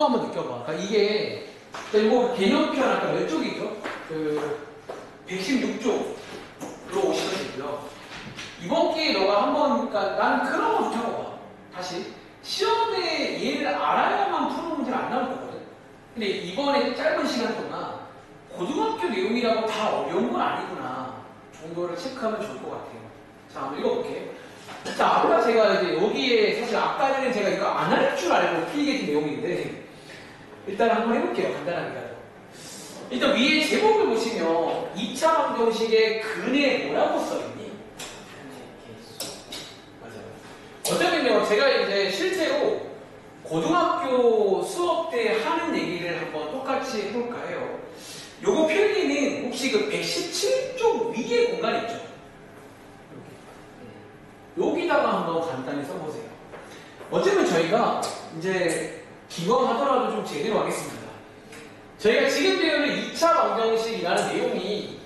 한번 느껴봐. 그러니까 이게 이거 개념편 아까 몇 쪽이죠? 그 116쪽으로 오시면 되고요. 이번 기회에 너가 한번 그러니까 나는 그런 거 붙여봐. 다시 시험에 얘를 알아야만 푸는 문제는 안 나올 거거든. 근데 이번에 짧은 시간 동안 고등학교 내용이라고 다 어려운 건 아니구나 정도를 체크하면 좋을 것 같아요. 자, 한번 읽어볼게요. 자, 아까 제가 이제 여기에 사실 아까 전에 제가 이거 안 할 줄 알고 필기했던 내용인데 일단 한번 해볼게요. 간단하게라도. 일단 위에 제목을 보시면 2차 방정식의 근에 뭐라고 써있니? 맞아요. 어쩌면요, 제가 이제 실제로 고등학교 수업 때 하는 얘기를 한번 똑같이 해볼까 해요. 요거 필기는 혹시 그 117쪽 위에 공간 있죠? 여기다가 한번 간단히 써보세요. 어쩌면 저희가 이제 기왕하더라도 좀 제대로 하겠습니다. 저희가 지금 배우는 2차 방정식이라는 내용이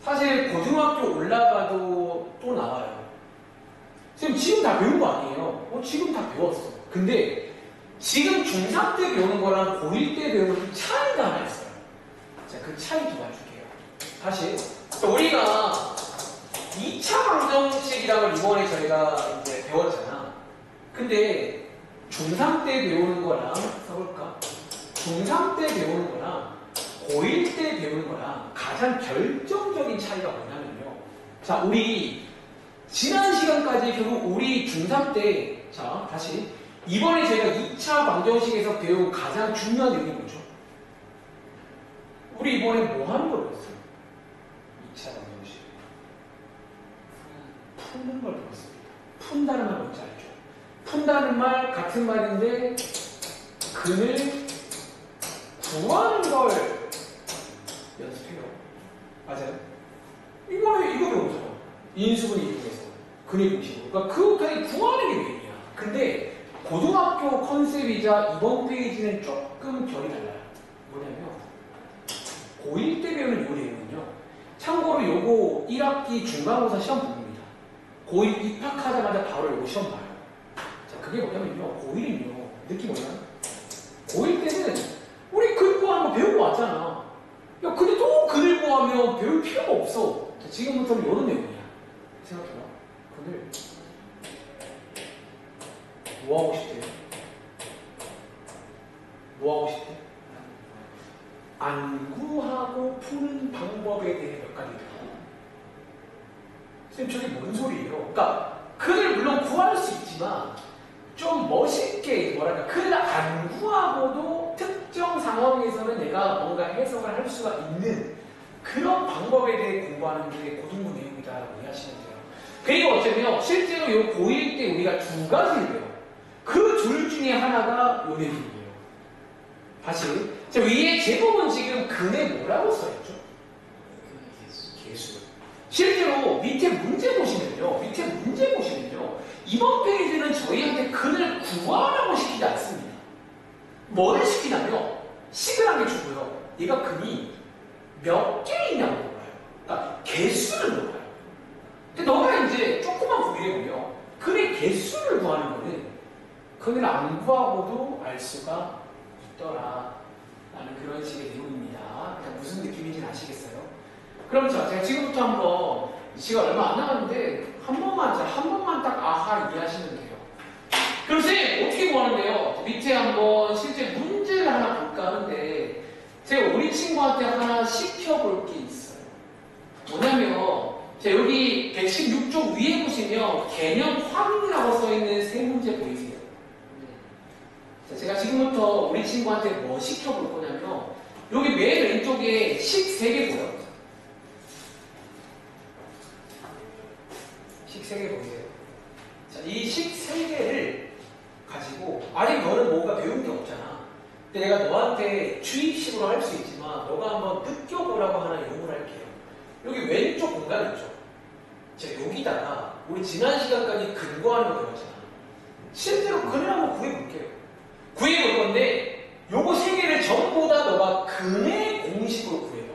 사실 고등학교 올라가도 또 나와요. 지금 다 배운 거 아니에요? 지금 다 배웠어. 근데 지금 중3 때 배우는 거랑 고1 때 배우는 그 차이가 하나 있어요. 자, 그 차이 좀 알려줄게요. 다시. 우리가 2차 방정식이라는 걸 이번에 저희가 이제 배웠잖아. 근데 중3 때 배우는 거랑 써볼까? 중3 때 배우는 거랑 고1 때 배우는 거랑 가장 결정적인 차이가 뭐냐면요. 자, 우리 지난 시간까지 결국 우리 중3 때, 자, 다시 이번에 저희가 2차 방정식에서 배운 가장 중요한 내용이 뭐죠? 우리 이번에 뭐 하는 걸 배웠어요? 2차 방정식. 푸는 걸 배웠습니다. 푼다는 말 뭔지 알죠? 푼다는 말 같은 말인데 근을 구하는 걸 연습해요. 맞아요? 이거 배우잖아. 인수분해 이용해서 근의 공식으로. 그러니까 그거까지 구하는 게 메인이야. 근데 고등학교 컨셉이자 이번 페이지는 조금 결이 달라요. 뭐냐면 고1 때 배우는 요 내용은요. 참고로 요거 1학기 중간고사 시험 봅니다. 고1 입학하자마자 바로 요거 시험 봐요. 자, 그게 뭐냐면요. 고1은요. 느낌 뭐냐? 고1 때는 우리 근 구하는 거 배우고 왔잖아. 야, 근데 또 근을 구하면 배울 필요가 없어. 자, 지금부터는 이런 내용이야. 생각해봐. 근을 뭐 하고 싶대? 뭐 하고 싶대? 안 구하고 푸는 방법에 대해 몇 가지 있고. 선생님, 저게 뭔 소리예요? 그러니까 근을 물론 구할 수 있지만 좀 멋있게 뭐랄까 근을 안 구하고도 특정 상황에서는 내가 뭔가 해석을 할 수가 있는 그런 방법에 대해 공부하는 게 고등부 내용이다라고 이해하시면 돼요. 그리고 어쩌면 실제로 요 고1 때 우리가 두 가지를 배워요. 그 둘 중에 하나가 요 내용이에요. 다시. 자, 위에 제목은 지금 근에 뭐라고 써있죠? 개수. 실제로 밑에 문제 보시면요. 이번 페이지는 저희한테 근을 구하라고 시키지 않습니다. 뭐를 시키냐면 식을 한 개 주고요. 얘가 근이 몇 개 있냐고 물어봐요. 그러니까 개수를 물어봐요. 근데 너가 이제 조금만 구비해보면 근의 개수를 구하는 거는 근을 안 구하고도 알 수가 있더라 라는 그런 식의 내용입니다. 그냥 무슨 느낌인지 아시겠어요? 그럼 제가 지금부터 한번 시간 얼마 안 남았는데 한 번만 딱 아하 이해하시면 돼요. 그럼 쌤 어떻게 구하는데요? 밑에 한번 실제 문제를 하나 볼까 하는데 제가 우리 친구한테 하나 시켜볼 게 있어요. 뭐냐면 자, 여기 116쪽 위에 보시면 개념 확인이라고 써있는 세 문제 보이세요? 자, 제가 지금부터 우리 친구한테 뭐 시켜볼 거냐면 여기 맨 왼쪽에 식 3개 보여요. 식 3개 보이세요? 자, 이 식 3개를 가지고 아직 너는 뭔가 배운 게 없잖아. 근데 내가 너한테 주입식으로 할 수 있지만 너가 한번 느껴보라고 하나 요구를 할게요. 여기 왼쪽 공간 있죠? 자, 여기다가 우리 지난 시간까지 근거하는 거 배웠잖아. 실제로 근을 한번 구해볼게요. 구해볼 건데 요거 3개를 전부 다 너가 근의 공식으로 구해봐.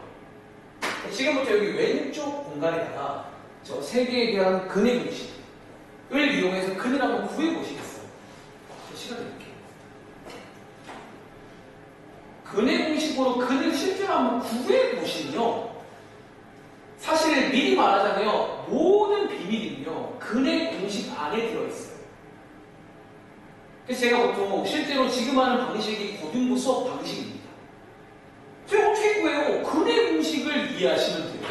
지금부터 여기 왼쪽 공간에다가 저 3개에 대한 근의 공식을 이용해서 근을 한번 구해보시겠어요? 시간 드릴게요. 근의 공식으로 근을 실제로 한번 구해보시면요. 사실 미리 말하자면 모든 비밀은요. 근의 공식 안에 들어있어요. 그래서 제가 보통 실제로 지금 하는 방식이 고등부 수업 방식입니다. 제가 어떻게 구해요? 근의 공식을 이해하시면 돼요.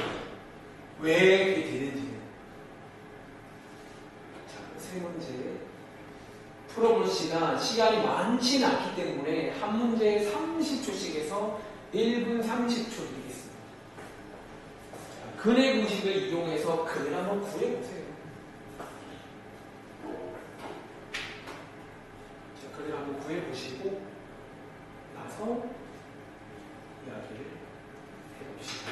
왜 그게 되는지는. 자, 세 문제 풀어볼 시간이 많지는 않기 때문에 한 문제에 30초씩 해서 1분 30초 드리겠습니다. 자, 근의 공식을 이용해서 근을 한번 구해보세요. 자, 근을 한번 구해보시고 나서 이야기를 해봅시다.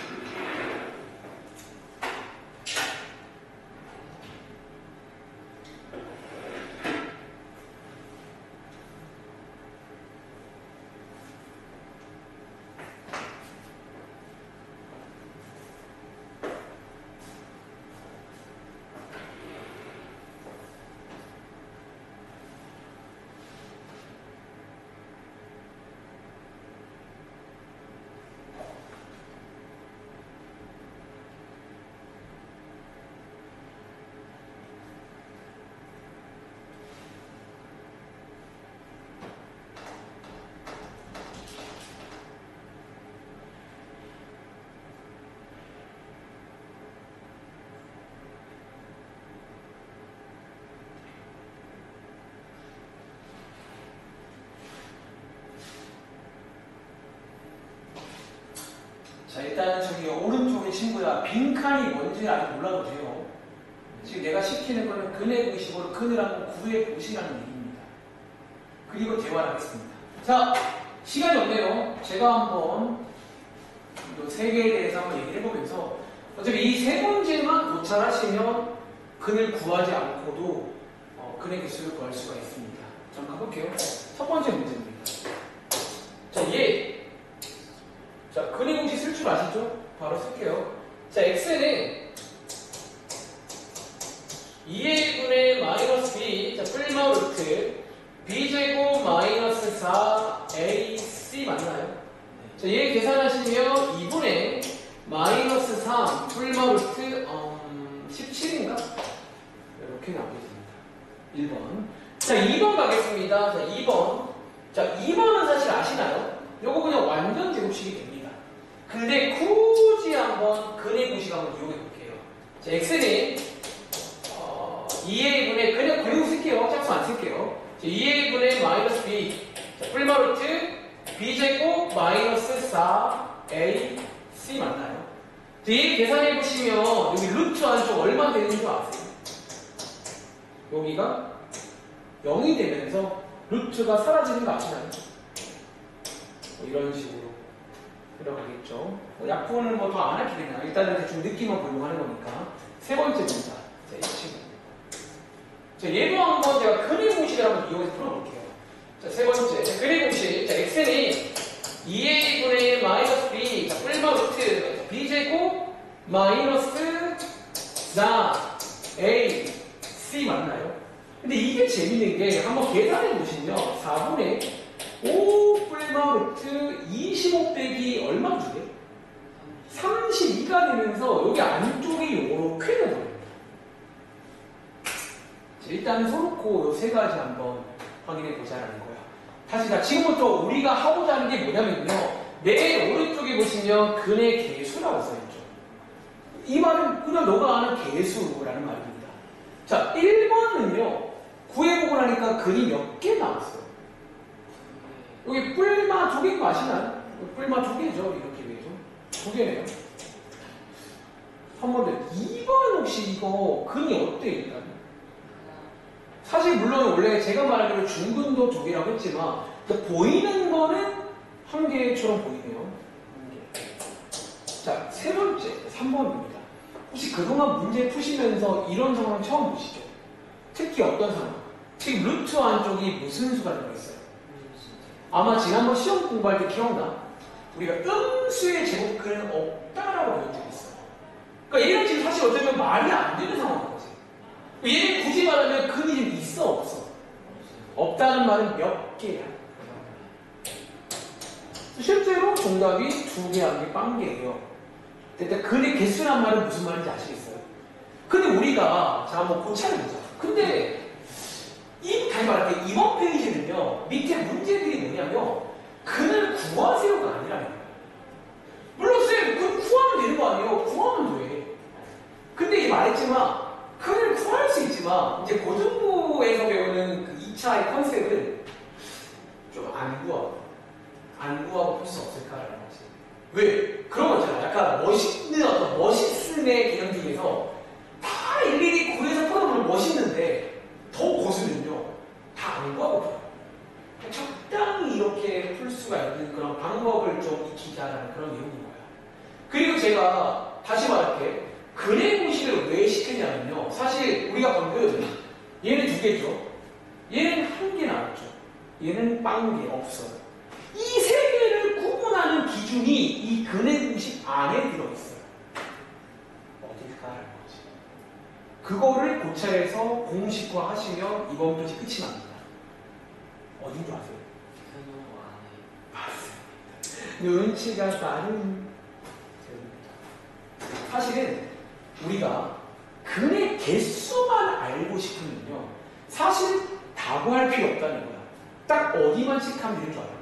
자, 일단 저기 오른쪽에 친구야, 빈칸이 뭔지 아직 몰라도 돼요. 지금 내가 시키는 거는 근의 공식으로 근을 한번 구해 보시라는 얘기입니다. 그리고 대화를 하겠습니다. 자, 시간이 없네요. 제가 한번 이 세 개에 대해서 한번 얘기를 해보면서 어차피 이 세 문제만 고찰하시면 근을 구하지 않고도 근의 개수를 구할 수가 있습니다. 잠깐 가볼게요. 첫 번째 문제입니다. 자, 자, 근의 공식 쓸 줄 아시죠? 바로 쓸게요. 자, x는 2a분의 마이너스 b, 자, 뿔마 루트 b제곱 마이너스 4ac 맞나요? 자, 얘 계산하시면 2분의 마이너스 3 뿔마 루트 17인가? 이렇게 나오게 됩니다. 1번. 자, 2번 가겠습니다. 자, 2번. 자, 2번은 사실 아시나요? 요거 그냥 완전 제곱식이 됩니다. 근데 굳이 한번 근의 공식 한번 이용해 볼게요. 자, x는 2a분의 그냥 그리고 쓸게요. 짝수 안 쓸게요. 자, 2a분의 마이너스 b 자, 뿔마 루트 b제곱 마이너스 4ac 맞나요? 뒤에 계산해 보시면 여기 루트 안쪽 얼마 되는 줄 아세요? 여기가 0이 되면서 루트가 사라지는 거 아시나요? 이런 식으로 들어가겠죠. 약분은 뭐 더 안 하게 되나? 일단은 대충 느낌만 보려고 하는 거니까. 세 번째입니다. 자, 이 친구. 자, 얘도 한번 제가 근의 공식을 한번 이용해서 풀어볼게요. 자, 세 번째. 자, 근의 공식. 자, x는 2a분의 마이너스 b. 자, 뿔마 루트 b제곱 마이너스 4a c 맞나요? 근데 이게 재밌는 게 한번 계산해 보시면 4분의 5 뿔마 루트 25 빼기 얼마 주게? 32가 되면서 여기 안쪽이 이렇게 되어버립니다. 일단 서놓고 이 세 가지 한번 확인해 보자라는 거야. 다시 지금부터 우리가 하고자 하는 게 뭐냐면요. 맨 오른쪽에 보시면 근의 개수라고 써있죠. 이 말은 그냥 너가 아는 개수라는 말입니다. 자, 1번은요. 구해보고 나니까 근이 몇 개 나왔어요. 여기 뿔마 두 개인 거 아시나요? 뿔마 두 개죠. 이렇게 위해서. 두 개네요. 한 번 더. 2번 혹시 이거 근이 어때요? 일단? 사실 물론 원래 제가 말하기로 중근도 두 개라고 했지만 보이는 거는 한 개처럼 보이네요. 자, 세 번째. 3번입니다. 혹시 그동안 문제 푸시면서 이런 상황 처음 보시죠? 특히 어떤 상황? 지금 루트 안쪽이 무슨 수가 들어있어요? 아마 지난번 시험 공부할 때 기억나? 우리가 음수의 제곱근은 없다라고 배운 적이 있어요. 그러니까 얘는 지금 사실 어쩌면 말이 안 되는 상황인 거지. 얘는 굳이 말하면 근이 좀 있어 없어? 없다는 말은 몇 개야? 실제로 정답이 2개, 1개, 빵개예요. 일단 근의 개수란 말은 무슨 말인지 아시겠어요? 근데 우리가 자 한번 고찰해보자. 근데 다시 말할게 이번 페이지는요 밑에 문제들이 뭐냐면 근을 구하세요가 아니라는 거예요. 물론 쌤 근 구하면 되는 거 아니에요? 구하면 돼. 근데 이 말했지만 근을 구할 수 있지만 이제 고등부에서 배우는 그 2차의 컨셉은 좀 안 구하고 풀 수 없을까라는 거지. 왜? 그런 거 있잖아. 약간 멋있는 어떤 멋있음의 개념 중에서 다 일일이 구해서 풀어보면 멋있는데 더 고수는요 다 안 구하고 풀어요. 적당히 이렇게 풀 수가 있는 그런 방법을 좀 익히자라는 그런 내용인 거야. 그리고 제가 다시 말할게. 근의 공식을 왜 시켰냐면요. 사실 우리가 방금 얘는 2개죠. 얘는 1개 나왔죠. 얘는 빵개 없어요. 이 3개를 구분하는 기준이 이 근의 공식 안에 들어있어요. 어딜까라는 거지. 그거를 고찰해서 공식화 하시면 이번 페이지 끝이 납니다. 어딘 줄 아세요? 맞습니다. 눈치가 빠른. 사실은 우리가 근의 개수만 알고 싶으면요 사실 다 구할 필요 없다는 거야. 딱 어디만 체크하면 되는 줄 알아요?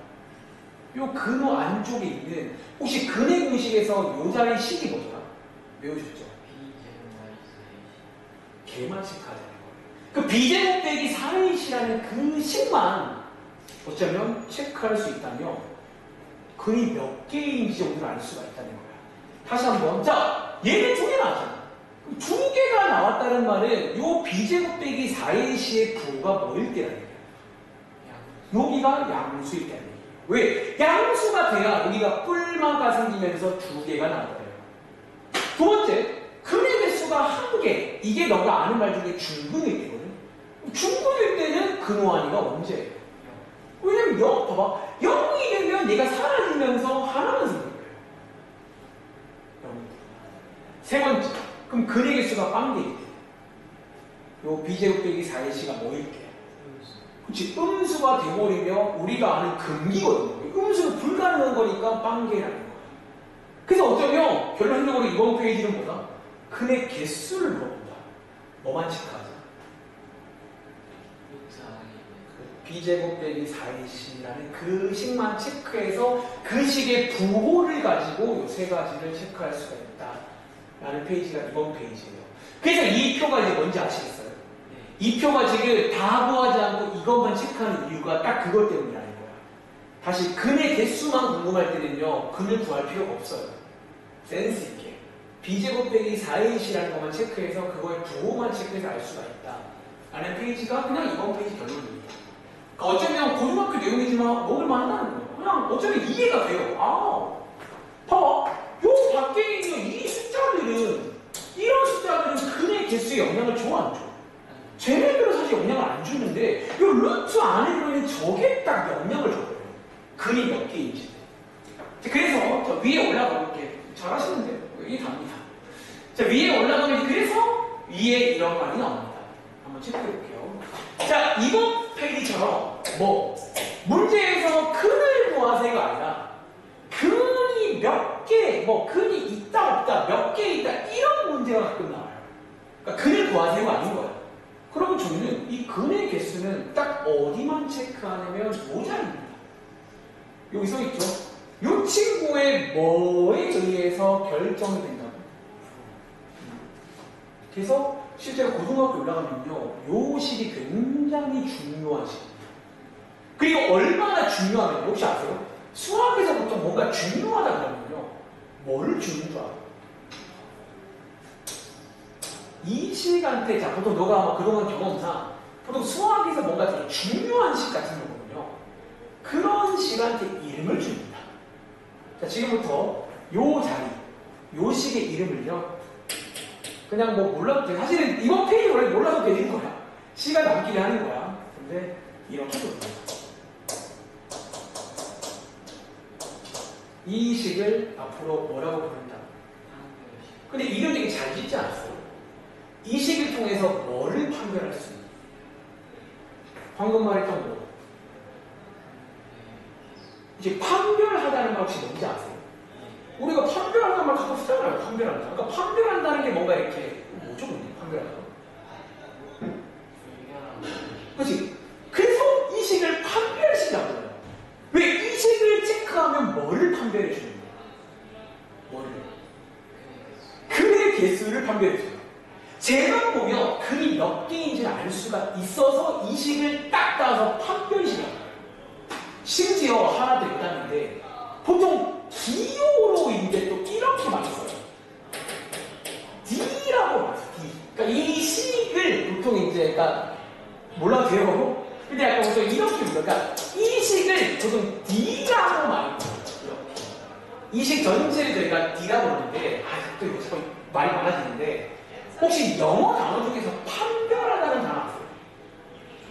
요 근호 안쪽에 있는 혹시 근의 공식에서 요 자리 식이 뭐더라? 외우셨죠? 걔만 체크하자는 거예요. 그 b제곱 빼기 4ac라는 그 식만 어쩌면 체크할 수 있다면 근이 몇 개인지 정도를 알 수가 있다는 거야. 다시 한번 자 얘는 2개 나왔잖아. 2개가 나왔다는 말은 요 b제곱 빼기 4ac의 부호가 뭐일 때라는 거야? 여기가 양수일 때라는 얘기예요. 왜? 양수가 돼야 여기가 뿔마가 생기면서 2개가 나와요. 두 번째, 근의 개수가 1개. 이게 너가 아는 말 중에 중근일 때거든. 중근일 때는 근호한이가 언제예요? 왜냐면 0, 봐봐. 0이 되면 얘가 사라지면서 하나만 생길 거예요. 0. 세 번째, 그럼 근의 개수가 빵개일 때. 요 b제곱 빼기 4ac가 뭐일 때? 그치, 음수가 돼버리면 우리가 아는 금기거든요. 음수는 불가능한 거니까 빵개라는 거야. 그래서 어쩌면 결론적으로 이번 페이지는 뭐다? 근의 개수를 물어본다. 뭐만 체크하자? b제곱 빼기 4ac라는 그 식만 체크해서 그 식의 부호를 가지고 요 3가지를 체크할 수가 있다. 라는 페이지가 이번 페이지예요. 그래서 이 표가 이제 뭔지 아시겠어요? 이 표가 지금 다 구하지 않고 이것만 체크하는 이유가 딱 그것 때문이라는 거야. 다시 근의 개수만 궁금할 때는요 근을 구할 필요가 없어요. 센스 있게 b제곱 빼기 4ac라는 것만 체크해서 그거의 부호만 체크해서 알 수가 있다 라는 페이지가 그냥 이번 페이지 결론입니다. 그러니까 어쩌면 고등학교 내용이지만 먹을만 한다는 거예요. 그냥 어쩌면 이해가 돼요. 아 봐봐 요 밖에 있는 이 숫자들은 이런 숫자들은 근의 개수에 영향을 줘 안 줘? 쟤네들은 사실 영향을 안 주는데 이 루트 안에 들어있는 저게 딱 영향을 줘요. 근이 몇 개인지. 그래서 저 위에 올라가 볼게요. 잘하시는데요. 이게 답니다. 자 위에 올라가면 그래서 위에 이런 말이 나옵니다. 한번 체크해 볼게요. 자 이번 페이지처럼 뭐 문제에서 근을 구하세요가 아니라 근이 몇 개, 뭐 근이 있다 없다, 몇 개 있다 이런 문제가 가끔 나와요. 그러니까 근을 구하세요가 아닌 거야. 그럼 저는 이 근의 개수는 딱 어디만 체크하냐면 요 자리입니다. 여기 써있죠? 이 친구의 뭐에 의해서 결정이 된다고. 그래서 실제로 고등학교 올라가면요 요 식이 굉장히 중요한 식입니다. 그리고 얼마나 중요하면 혹시 아세요? 수학에서 보통 뭔가 중요하다 그러면요 뭐를 주는 줄 알아요? 이 식한테 자 보통 너가 아마 그동안 경험상 보통 수학에서 뭔가 되게 중요한 식 같은 거거든요. 그런 식한테 이름을 줍니다. 자 지금부터 요 자리 요 식의 이름을요 그냥 뭐 몰라도 돼. 사실은 이번 페이지 원래 몰라도 되는 거야. 시간 남기게 하는 거야. 근데 이렇게 둡니다. 이 식을 앞으로 뭐라고 부른다? 근데 이름 되게 잘 짓지 않았어요? 이 식을 통해서 뭐를 판별할 수 있는? 방금 말했던 뭐? 이제 판별하다는 말 혹시 뭔지 아세요? 우리가 판별한다는 말 갖고 쓰잖아요. 판별한다. 그러니까 판별한다는 게 뭔가 이렇게 뭐죠? 근데 판별하다. 그렇지? 그래서 이식을 판별식이라고 해요. 왜 이식을 체크하면 뭐를 판별해 주는 거예요? 뭐를? 근의 개수를 판별해 줘요. 제가 보면 근이 몇 개인지를 알 수가 있어서 이식을 딱 따서 판별식이라고 해요. 심지어 하나 더 있다는데 보통 D로 이제 또 이렇게 많이 써요. D라고 많이 써요. D. 그러니까 이 식을 보통 이제 그러니까 몰라도 돼요. 근데 약간 보통 이렇게 불러요. 그러니까 이 식을 보통 D라고 많이 불러요. 이렇게. 이 식 전체를 저희가 D라고 부르는데 또 이거 자꾸 말이 많아지는데 혹시 영어 단어 중에서 판별하다는 단어 아세요?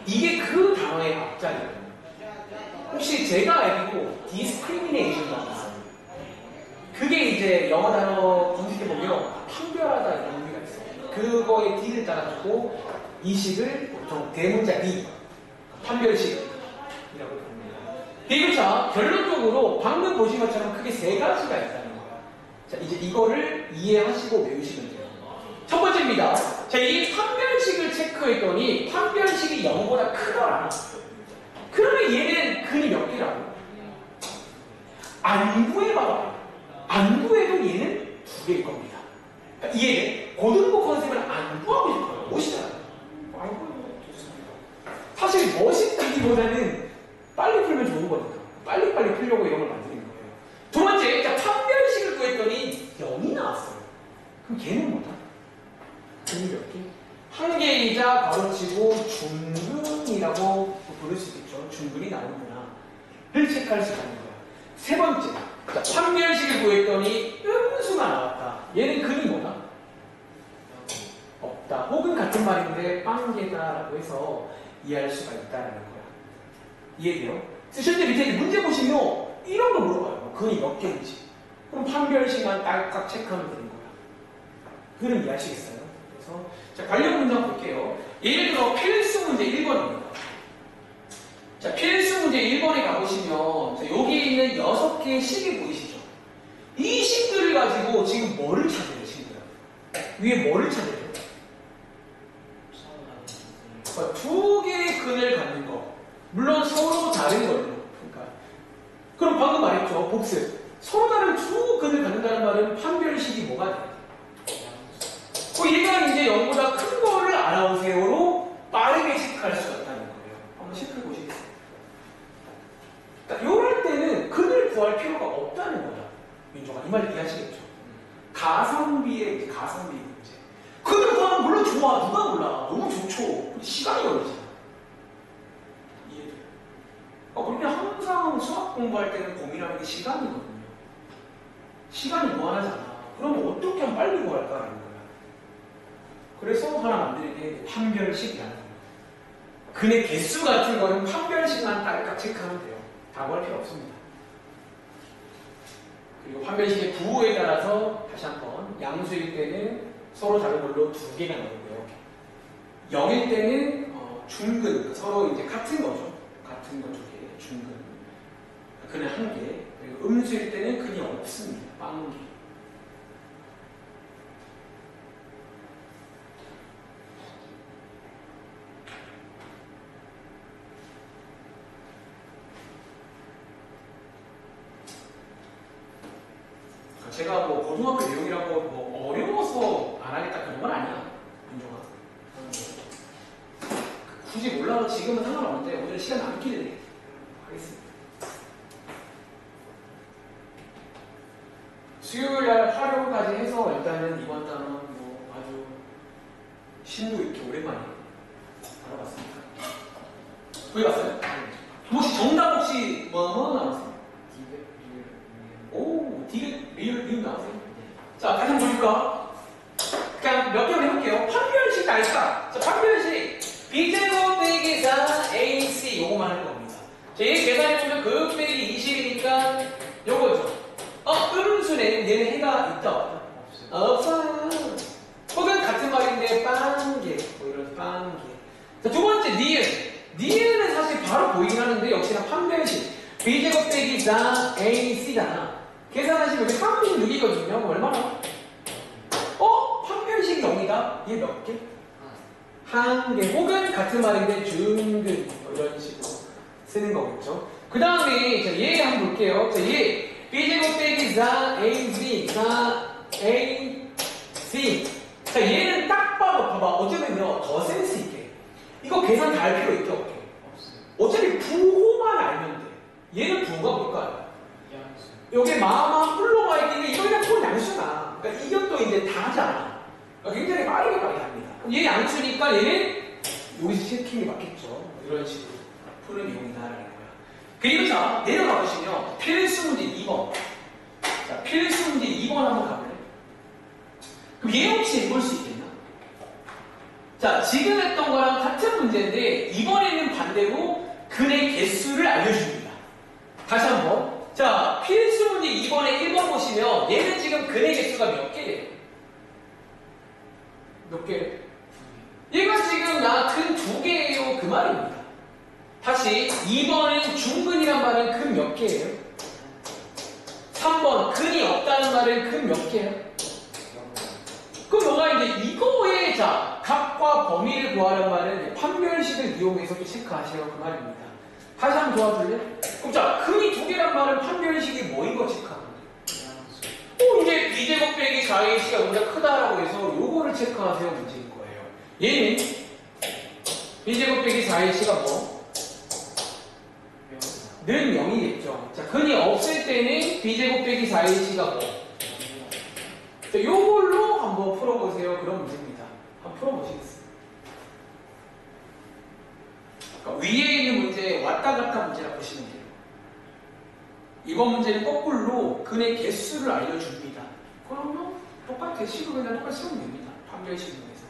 이게 그 단어의 앞자리예요. 혹시 제가 알기로 discrimination이라고 있어요. 그게 이제 영어 단어 검색해보면 판별하다 이런 의미가 있어요. 그거에 D를 따라주고 이 식을 보통 대문자 D, 판별식이라고 부릅니다. 그리고 결론적으로 방금 보신 것처럼 크게 세 가지가 있다는 거예요. 자, 이제 이거를 이해하시고 외우시면 돼요. 첫 번째입니다. 자, 이 판별식을 체크했더니 판별식이 0보다 크더라. 그러면 얘는 근이 몇 개라고? 안 구해봐봐. 안 구해도 얘는 2개일 겁니다. 그러니까 이해돼? 고등부 컨셉은 안 구하고 싶어요. 멋있잖아요. 안 구하면 좋습니다. 사실 멋있다기보다는 빨리 풀면 좋은 거니까. 빨리빨리 풀려고 이런 걸 만드는 거예요. 두 번째, 자, 판별식을 구했더니 0이 나왔어요. 그럼 걔는 뭐다? 근이 몇 개? 한 개이자 가로치고 중근이라고 부를 수 있겠죠. 중근이 나오는구나. 를 체크할 수 있는 거야. 세 번째, 자, 판별식을 구했더니 음수가 나왔다. 얘는 근이 뭐다? 없다. 혹은 같은 말인데 빵개다라고 해서 이해할 수가 있다는 거야. 이해돼요? 그래서 현재 밑에 문제 보시면 이런 거 물어봐요. 근이 몇 개인지. 그럼 판별식만 딱딱 체크하면 되는 거야. 그럼 이해하시겠어요? 그래서 자, 관련 문장 볼게요. 예를 들어 필수 문제 1번입니다. 자, 필수 문제 1번에 가보시면 자, 여기 있는 6개의 식이 보이시죠? 이 식들을 가지고 지금 뭐를 찾아요, 친구야? 위에 뭐를 찾아요? 두 개의 근을 갖는 거. 물론 서로 다른 걸로. 그러니까. 그럼 방금 말했죠, 복습. 서로 다른 두 근을 갖는다는 말은 판별식이 뭐가 돼요? 얘가 이제 0보다 큰 거를 알아오세요로 빠르게 체크할 수가 있다는 거예요. 한번 체크해 보시겠어요? 그러니까 이럴 때는 근을 구할 필요가 없다는 거야. 민종아, 이 말 이해하시겠죠? 가성비의 이제 가성비 문제. 근을 구하면 물론 좋아. 누가 몰라. 너무 좋죠. 근데 시간이 걸리잖아. 이해돼요? 그런데 항상 수학 공부할 때는 고민하는 게 시간이거든요. 시간이 무한하잖아. 그러면 어떻게 하면 빨리 구할까라는 거야. 그래서 하나 만드는 게 판별식이라는 거예요. 근의 개수 같은 거는 판별식만 딸깍 체크하면 돼요. 다 구할 필요 없습니다. 그리고 판별식의 부호에 따라서 다시 한번 양수일 때는 서로 다른 걸로 2개가 나오고요. 0일 때는 중근, 서로 이제 같은 거죠. 같은 거 2개, 중근. 근은 1개. 그리고 음수일 때는 근이 없습니다. 빵개. 제가 뭐 고등학교 내용이라고 뭐 어려워서 안 하겠다 그런 건 아니야, 민종아. 굳이 몰라도 지금은 상관없는데 오늘 시간 남기를 하겠습니다. 수요일날 활용까지 해서 일단은 이번 단원 뭐 아주 심도 있게 오랜만에 알아봤습니다. 보여봤어요? 혹시 정답 혹시 뭐 나왔어요? 오, 리을 나오세요? 자, 다시 한번 볼까? 그냥 몇 개만 해볼게요. 판별식 알까? 자, 판별식. B제곱 빼기 4 AC 요거만 하는 겁니다. 자, 얘 계산해보면 그 빼기 20이니까 요거죠. 음수는 얘는 해가 있다. 없어요. 혹은 같은 말인데 빵개. 뭐 이런 빵개. 자, 두 번째 니은. 니은은 사실 바로 보이긴 하는데 역시나 판별식. b제곱 빼기 4ac잖아. 계산하시면 여기 36이거든요. 얼마나? 판별식 0이다. 얘 몇 개? 한 개. 혹은 같은 말인데 중근 이런 식으로 쓰는 거겠죠. 그 다음에 얘 한번 볼게요. 자, 얘 b제곱 빼기 4ac 4ac. 자, 얘는 딱 봐봐. 어쩌면요 더 센스 있게 이거 계산 다 할 필요 있게 없게. 어차피 부호만 알면 돼. 얘는 부호가 뭘까요? 여기 마마 흘러가 있는데 이거 그냥 톤 양수나. 그러니까 이것도 이제 다 하잖아. 그러니까 굉장히 빠르게 합니다. 얘 양수니까 얘는 여기서 체킹이 맞겠죠. 이런 식으로 푸는 이용이다라는 거야. 그리고 자 내려가 보시면 필수 문제 2번. 자 필수 문제 2번 한번 가볼래? 그럼 얘 혹시 볼 수 있겠나? 자 지금 했던 거랑 같은 문제인데 이번에는 반대로 근의 개수를 알려줍니다. 다시 한번. 자, 필수 문제 2번에 1번 보시면 얘는 지금 근의 개수가 몇 개예요? 몇 개? 얘가 지금 나 근 2개예요. 그 말입니다. 다시 2번은 중근이란 말은 근 몇 개예요? 3번 근이 없다는 말은 근 몇 개예요? 그럼 너가 이제 이거의 자 값과 범위를 구하란 말은 판별식을 이용해서 또 체크하세요. 그 말입니다. 다시 한번 도와줄래? 그럼 자, 근이 2개란 말은 판별식이 뭐인 거 체크하는 거야? 이제 b제곱 빼기 4ac가 문제가 크다라고 해서 요거를 체크하세요 문제인 거예요. 얘는 b제곱 빼기 4ac가 뭐? 는 0이겠죠. 자, 근이 없을 때는 b제곱 빼기 4ac가 뭐? 자, 요걸로 한번 풀어보세요. 그런 문제입니다. 한번 풀어보시겠어요? 그러니까 위에 있는 문제 왔다 갔다 문제라 보시면 돼요. 이번 문제는 거꾸로 근의 개수를 알려줍니다. 그러면 똑같아. 식을 그냥 똑같이 쓰면 됩니다. 판별식 이용해서.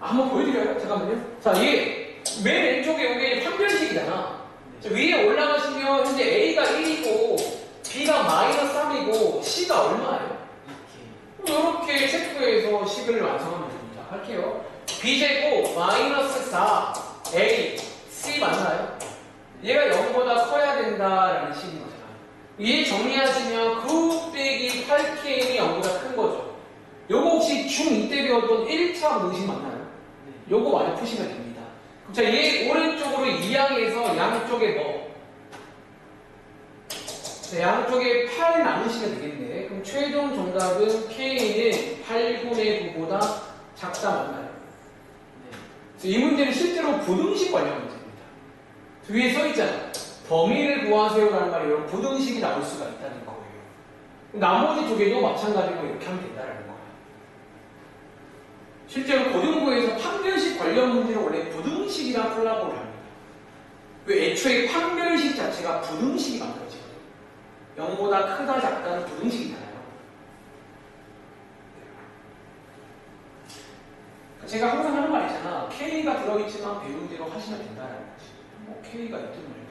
한번 보여드려요. 잠깐만요. 자, 얘 맨 왼쪽에 이게 판별식이잖아. 자, 위에 올라가시면 현재 A가 1이고 B가 마이너스 3이고 C가 얼마예요? 이렇게 체크해서 식을 완성하면 됩니다. 할게요. b제곱 마이너스 4 a c 맞나요? 얘가 0보다 커야 된다라는 식인 거잖아요. 얘 정리하시면 9 빼기 8km이 0보다 큰 거죠. 요거 혹시 중2 때 배웠던 1차 문식 맞나요? 요거 완전 푸시면 됩니다. 그럼 자, 얘 오른쪽으로 이항해서 양쪽에 뭐? 자, 양쪽에 8 나누시면 되겠네. 그럼 최종 정답은 K는 8분의 9보다 작다 맞나요? 네. 이 문제는 실제로 부등식 관련 문제입니다. 위에 써있잖아. 범위를 구하세요라는 말이 이런 부등식이 나올 수가 있다는 거예요. 나머지 두 개도 마찬가지로 이렇게 하면 된다는 거예요. 실제로 고등부에서 판별식 관련 문제는 원래 부등식이랑 콜라보를 합니다. 왜 애초에 판별식 자체가 부등식이 만들어져요. 0보다 크다 작다는 부등식이잖아요. 제가 항상 하는 말 있잖아. K가 들어있지만 배운 대로 하시면 된다는 거지. 뭐 K가 있든 말든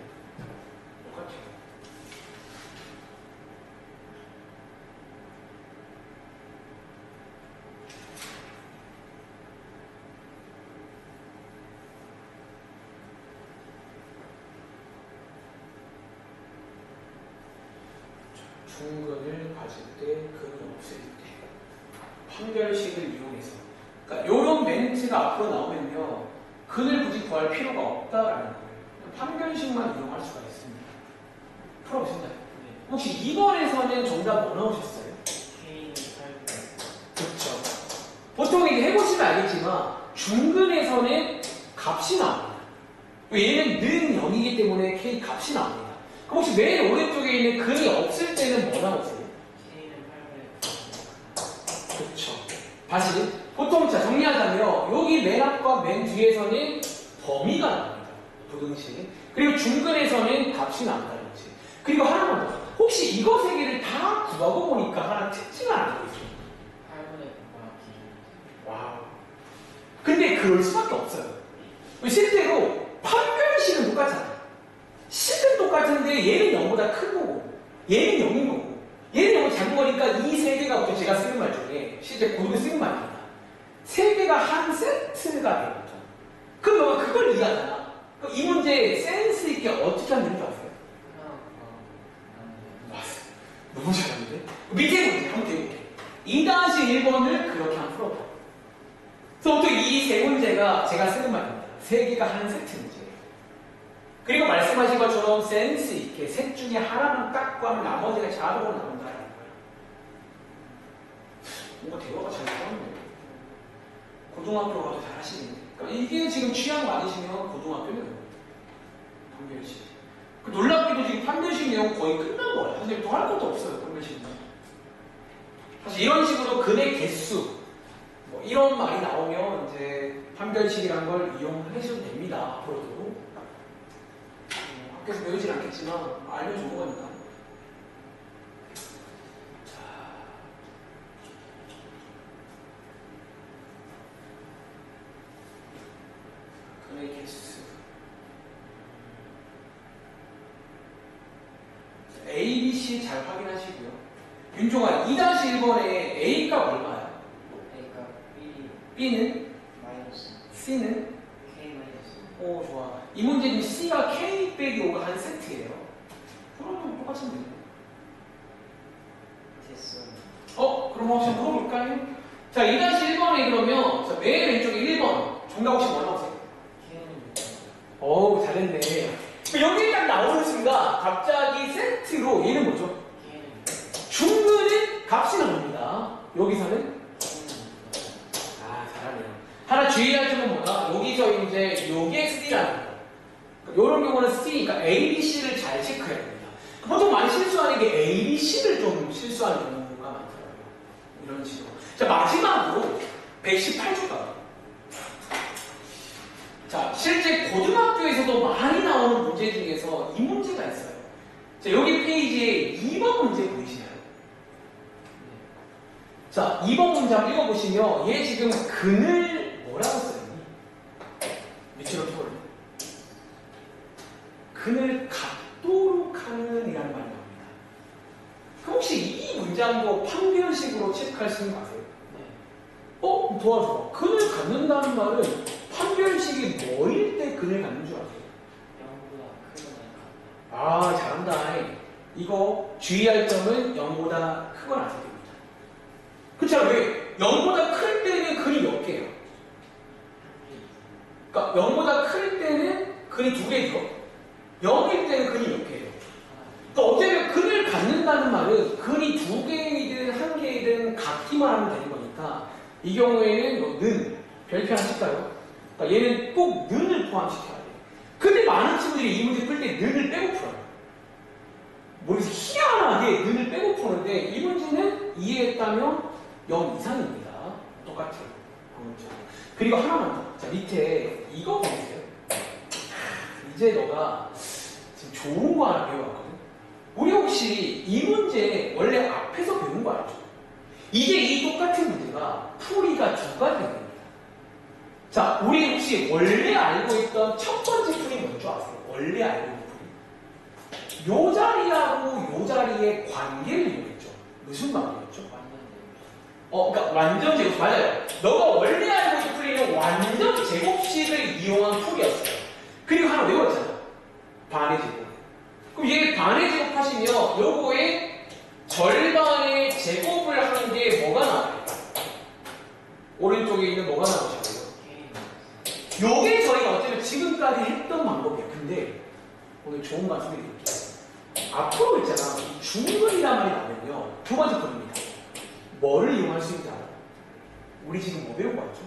똑같아요. 중근을 가질 때, 근이 없을 때 판별식을 이용해서 그러니까 이런 멘트가 앞으로 나오면요 근을 굳이 구할 필요가 없다라는 거예요. 판별식만 이용할 수가 있습니다. 풀어보신가요? 네. 혹시 2번에서는 정답 뭐 나오셨어요? K는 8. 그렇죠. 보통 이제 해보시면 알겠지만 중근에서는 값이 나옵니다. 얘는 는 0이기 때문에 K 값이 나옵니다. 그럼 혹시 맨 오른쪽에 있는 근이 없을 때는 뭐 나오세요? K는 8. 그렇죠. 다시 보통 자 정리하자면 여기 맨 앞과 맨 뒤에서는 범위가 나옵니다. 부등식. 그리고 중근에서는 값이 나온다는 거지. 그리고 하나만 더. 혹시 이거 세 개를 다 구하고 보니까 하나 특징을 알고 있어요. 8분의 9가 기준. 와우. 근데 그럴 수밖에 없어요. 실제로 판별식은 똑같잖아요. 식은 똑같은데 얘는 0보다 큰 거고 얘는 0인 거고 얘는 0이 작은 거니까 이 세 개가 제가 쓰는 말 중에 실제 고등에 쓰는 말입니다. 세 개가 한 세트가 되거든. 그럼 너가 그걸 이해하잖아. 그럼 이 문제 센스 있게 어떻게 하면 되는지 아세요? 맞아. 너무 잘하는데? 밑에 문제 한번 대볼게. 2-1번을 그렇게 한번 풀어봐. 그래서 보통 이 세 문제가 제가 쓰는 말입니다. 세 개가 한 세트 문제예요. 그리고 말씀하신 것처럼 센스 있게 셋 중에 하나만 딱 구하면 나머지가 자동으로 나온다는 거예요. 뭔가 대화가 잘 나오네요. 고등학교 가도 잘 하시겠네. 그러니까 이게 지금 취향 많으시면 고등학교는 판별식. 놀랍게도 지금 판별식 내용 거의 끝난 거예요. 사실 더 할 것도 없어요. 판별식은. 사실 이런 식으로 근의 개수 뭐 이런 말이 나오면 이제 판별식이라는 걸 이용하셔도 됩니다. 앞으로도. 학교에서 배우진 않겠지만 알면 좋은 거니까. 근의 개수. A, B, C 잘 확인하시고요. 윤종아, 2-1번에 A가 얼마야? A가 B, B는? 마이너스 C는? K 마이너스. 오, 좋아. 이 문제는 C가 K 빼기 5가 한 세트예요. 그러면 똑같이 되네. 됐어. 그럼 혹시 물어볼까요? 자, 2-1번에 그러면 자, 맨 왼쪽에 1번. 정답 혹시 뭐라고 하세요? K는 어우, 잘했네. 여기 딱 나오는 순간 갑자기 세트로 얘는 뭐죠? K는 중근은 값이 나옵니다. 여기서는 잘하네요. 하나 주의할 점은 뭐다? 여기서 이제 요게 C라는 거. 이런 경우는 C, 그러니까 A, B, C를 잘 체크해야 됩니다. 보통 많이 실수하는 게 A, B, C를 좀 실수하는 경우가 많더라고요. 이런 식으로. 자, 마지막으로 118초까지. 자, 실제 고등학교에서도 많이 나오는 문제 중에서 이 문제가 있어요. 자, 여기 페이지에 2번 문제 보이시나요? 자, 2번 문제 한번 읽어보시면 얘 지금 근을 뭐라고 써있니? 밑으로 펴올려. 근을 각도로 하는 이라는 말이 나옵니다. 그럼 혹시 이 문장도 판별식으로 체크할 수 있는 거 아세요? 도와줘. 근을 갖는다는 말은 판별식이 뭐일 때 근을 갖는 줄 아세요? 0보다 크거나 같다. 잘한다. 이거 주의할 점은 0보다 크거나 같아야 됩니다. 그렇잖아. 왜? 0보다 클 때는 근이 몇 개예요? 그러니까 0보다 클 때는 근이 2개죠. 0일 때는 근이 몇 개예요? 그러니까 어쩌면 근을 갖는다는 말은 근이 2개이든 1개이든 같기만 하면 되는 거니까 이 경우에는 는 별표 하나 칠까요? 그러니까 얘는 꼭 는을 포함시켜야 돼요. 근데 많은 친구들이 이 문제 풀 때 는을 빼고 풀어요. 머리에서 희한하게 는을 빼고 푸는데 이 문제는 이해했다면 0 이상입니다. 똑같아요. 그리고 하나만 더. 자, 밑에 이거 보세요. 이제 너가 지금 좋은 거 하나 배워왔거든. 우리 혹시 이 문제 원래 앞에서 배운 거 알죠? 이제 이 똑같은 문제가 풀이가 2가지 됩니다. 자, 우리 혹시 원래 알고 있던 첫 번째 풀이 뭔지 아세요? 원래 알고 있는 풀이. 요 자리하고 요 자리의 관계를 이용했죠. 무슨 관계였죠? 그러니까 완전 제곱. 맞아요. 너가 원래 알고 있는 풀이는 완전 제곱식을 이용한 풀이었어요. 그리고 하나 외웠잖아. 반의 제곱. 그럼 얘 반의 제곱 하시면 요거의 절반의 제곱을 하는 게 뭐가 나와요? 오른쪽에 있는 뭐가 나오시고요? 요게 저희가 어쩌면 지금까지 했던 방법이에요. 근데 오늘 좋은 말씀을 드릴게요. 앞으로 있잖아. 이 중근이란 말이 나오면요. 두 번째 풀입니다. 뭐를 이용할 수 있는지 알아요? 우리 지금 뭐 배운 거 같죠?